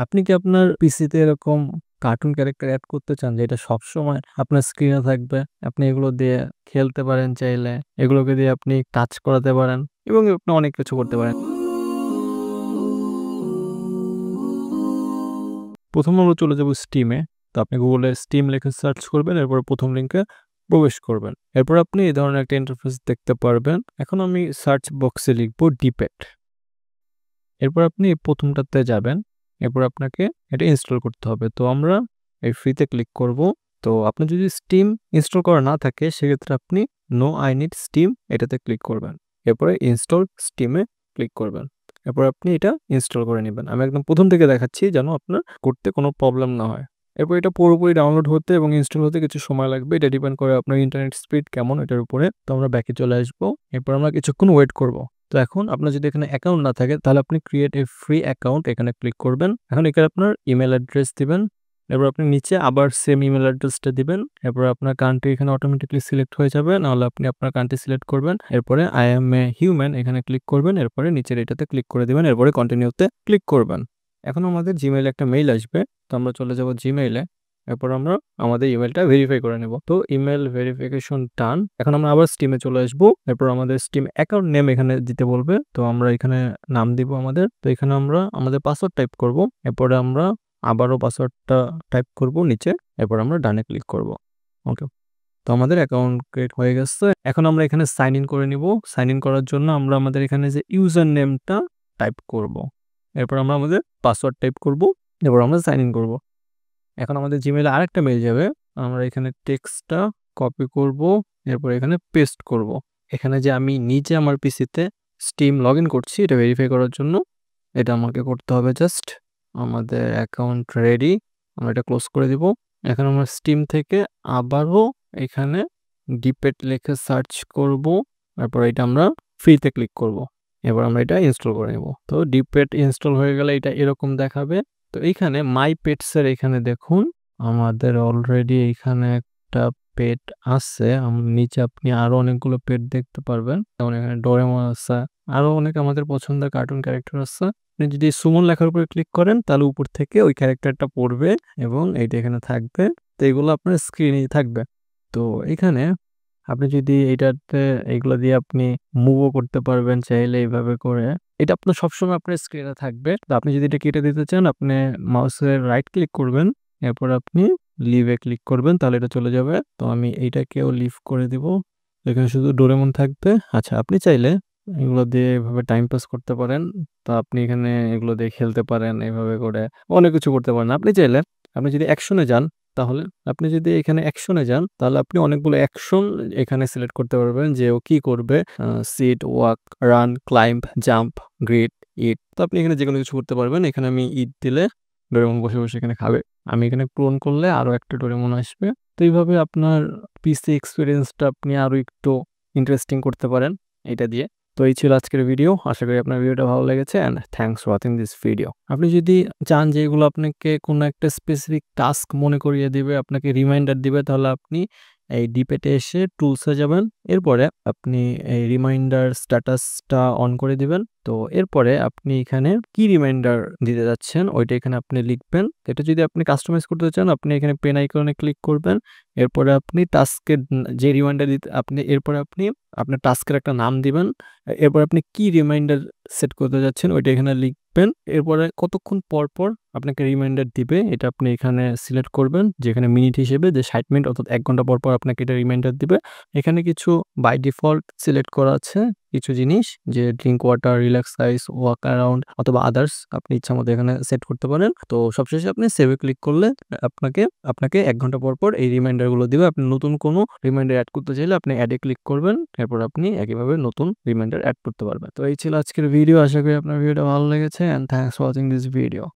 আপনি কি আপনার পিসিতে এরকম কার্টুন ক্যারেক্টার এড করতে চান যেটা সবসময় আপনার স্ক্রিনে থাকবে? আপনি এগুলো দিয়ে খেলতে পারেন চাইলে। এগুলোকে দিয়ে আপনি কাজ করাতে পারেন এবং আপনি অনেক কিছু করতে পারেন। ১ম আমরা চলে যাব Steam এ। তো আপনি Google এ Steam লিখে সার্চ করবেন। এরপর ১ম লিঙ্কে প্রবেশ করবেন। এরপর আপনি এই ধরনের একটা ইন্টারফেস দেখতে পারবেন। এখন আমি সার্চ বক্সে লিখব ডিপেট। এরপর আপনি ১ম টাতে যাবেন। এরপর আপনাকে এটা ইনস্টল করতে হবে। তো আমরা এই ফ্রিতে ক্লিক করব। তো আপনার যদি Steam ইনস্টল করা না থাকে সেক্ষেত্রে আপনি নো আই নিড Steam এটাতে ক্লিক করবেন। এরপরে ইনস্টল Steam এ ক্লিক করবেন। এরপর আপনি এটা ইনস্টল করে নিবেন। আমি একদম ১ম থেকে দেখাচ্ছি যেন আপনার করতে কোনো প্রবলেম না হয়। এরপর এটা পুরোপুরি ডাউনলোড হতে এবং ইনস্টল হতে কিছু সময় লাগবে। এটা ডিপেন্ড করে আপনার ইন্টারনেট স্পিড কেমন এটার উপরে। তো আমরা ব্যাকে চলে আসব। এরপর আমরা কিছুক্ষণ ওয়েট করব। তো এখন আপনার যদি এখানে অ্যাকাউন্ট না থাকে তাহলে আপনি ক্রিয়েট এ ফ্রি অ্যাকাউন্ট এখানে ক্লিক করবেন। এখন এখানে আপনার ইমেইল অ্যাড্রেস দিবেন। এরপর আপনি নিচে আবার সেম ইমেইল অ্যাড্রেসটা দিবেন। এরপর আপনার কান্ট্রি এখানে অটোমেটিক্যালি সিলেক্ট হয়ে যাবে। নাহলে আপনি আপনার কান্ট্রি সিলেক্ট করবেন। এরপরে আই অ্যাম এ হিউম্যান এখানে ক্লিক করবেন। এরপরে নিচের এটাতে ক্লিক করে দিবেন। এরপরে কন্টিনিউতে ক্লিক করবেন। এখন আমাদের জিমেইলে একটা মেইল আসবে। তো আমরা চলে যাব জিমেইলে। এরপর আমরা আমাদের ইমেইলটা ভেরিফাই করে নেব। তো ইমেইল ভেরিফিকেশন ডান। এখন আমরা আবার Steam এ চলে আসব। এরপর আমাদের Steam অ্যাকাউন্ট নেম এখানে দিতে বলবে। তো আমরা এখানে নাম দিব আমাদের। তো এখানে আমরা আমাদের পাসওয়ার্ড টাইপ করব। এরপরে আমরা আবারও পাসওয়ার্ডটা টাইপ করব নিচে। এরপর আমরা ডানে ক্লিক করব। ওকে। তো আমাদের অ্যাকাউন্ট ক্রিয়েট হয়ে গেছে। এখন আমরা এখানে সাইন ইন করে নিব। সাইন ইন করার জন্য আমরা আমাদের এখানে যে ইউজার নেমটা টাইপ করব। এরপর আমরা আমাদের পাসওয়ার্ড টাইপ করব। এরপর আমরা সাইন ইন করব। এখন আমাদের জিমেইলে আরেকটা মেইল যাবে। আমরা এখানে টেক্সটটা কপি করব। এরপর এখানে পেস্ট করব। এখানে যে আমি নিজে আমার পিসিতে Steam লগইন করছি এটা ভেরিফাই করার জন্য এটা আমাকে করতে হবে জাস্ট। আমাদের অ্যাকাউন্ট রেডি। আমরা এটা ক্লোজ করে দিব। এখন আমরা Steam থেকে আবারও এখানে ডিপেট লিখে সার্চ করব। তারপর এটা আমরা ফ্রিতে ক্লিক করব। এবার আমরা এটা ইনস্টল করে নেব। তো ডিপেট ইনস্টল হয়ে গেলে এটা এরকম দেখাবে। তো এইখানে মাই পেটস এর এখানে দেখুন আমাদের অলরেডি এখানে একটা পেট আছে। নিচে আপনি আরো অনেকগুলো পেট দেখতে পারবেন। যেমন এখানে ডোরেমন আছে। আরো অনেক আমাদের পছন্দের কার্টুন ক্যারেক্টার আছে। আপনি যদি সুমন লেখার উপরে ক্লিক করেন তাহলে উপর থেকে ওই ক্যারেক্টারটা পড়বে এবং এইটা এখানে থাকবে। তো এগুলো আপনার স্ক্রিনেই থাকবে। তো এখানে আপনি যদি এইটাতে এগুলো দিয়ে আপনি মুভও করতে পারবেন চাইলে এইভাবে করে। এটা আপনার সবসময় আপনার স্ক্রিনে থাকবে। তো আপনি যদি এটা কেটে দিতে চান আপনি মাউসের রাইট ক্লিক করবেন। এরপর আপনি লিভ এ ক্লিক করবেন তাহলে এটা চলে যাবে। তো আমি এইটাকেও লিভ করে দিব। এখানে শুধু ডোরেমন থাকবে। আচ্ছা আপনি চাইলে এগুলো দিয়ে এভাবে টাইম পাস করতে পারেন। তো আপনি এখানে এগুলো দিয়ে খেলতে পারেন এভাবে করে অনেক কিছু করতে পারেন। আপনি চাইলে আপনি যদি অ্যাকশনে যান তাহলে আপনি যদি এখানে অ্যাকশনে যান তাহলে আপনি অনেকগুলো অ্যাকশন এখানে সিলেক্ট করতে পারবেন যে ও কি করবে। Sit, walk, run, climb, jump, greet, eat. তো আপনি এখানে যেকোনো কিছু করতে পারবেন। এখানে আমি ইট দিলে ডোরেমন বসে বসে এখানে খাবে। আমি এখানে ক্লোন করলে আরো একটা ডোরেমন আসবে। তো এইভাবে আপনার পিসি এক্সপেরিয়েন্সটা আপনি আরো একটু ইন্টারেস্টিং করতে পারেন এটা দিয়ে। তো এই ছিল আজকের ভিডিও। আশা করি আপনার ভিডিওটা ভালো লেগেছে and thanks for watching this video. আপনি যদি চান যে এগুলো আপনাকে কোনো একটা স্পেসিফিক টাস্ক মনে করিয়ে দিবে, আপনাকে রিমাইন্ডার দিবে তাহলে আপনি এই ডিপেটে এসে টুলসে যাবেন। এরপরে আপনি এই রিমাইন্ডার স্ট্যাটাসটা অন করে দিবেন। তো এরপরে আপনি এখানে কি রিমাইন্ডার দিতে যাচ্ছেন ওইটা এখানে আপনি লিখবেন। এটা যদি আপনি কাস্টমাইজ করতে চান আপনি এখানে পেন আইকনে ক্লিক করবেন। এরপরে আপনি টাস্কের যে রিমাইন্ডার দিতে এরপরে আপনি আপনার টাস্কের একটা নাম দিবেন। এরপর আপনি কি রিমাইন্ডার সেট করতে যাচ্ছেন ওইটা এখানে লিখবেন। এরপরে কতক্ষণ পর পর আপনাকে রিমাইন্ডার দিবে এটা আপনি এখানে সিলেক্ট করবেন যেখানে মিনিট হিসেবে যে 60 মিনিট অর্থাৎ 1 ঘন্টা পর পর আপনাকে এটা রিমাইন্ডার দিবে। এখানে কিছু বাই ডিফল্ট সিলেক্ট করা আছে কিছু জিনিস যে ড্রিঙ্ক ওয়াটার, রিল্যাক্স আইস, ওয়াক অ্যারাউন্ড অথবা আদার্স আপনি ইচ্ছামতো এখানে সেট করতে পারেন। তো সবশেষে আপনি সেভে ক্লিক করলে আপনাকে 1 ঘন্টা পর পর এই রিমাইন্ডার গুলো দিবে। আপনি নতুন কোনো রিমাইন্ডার অ্যাড করতে চাইলে আপনি অ্যাডে ক্লিক করবেন। এরপর আপনি একইভাবে নতুন রিমাইন্ডার অ্যাড করতে পারবেন। তো এই ছিল আজকের ভিডিও। আশা করি আপনার ভিডিওটা ভালো লেগেছে and thanks for watching this video.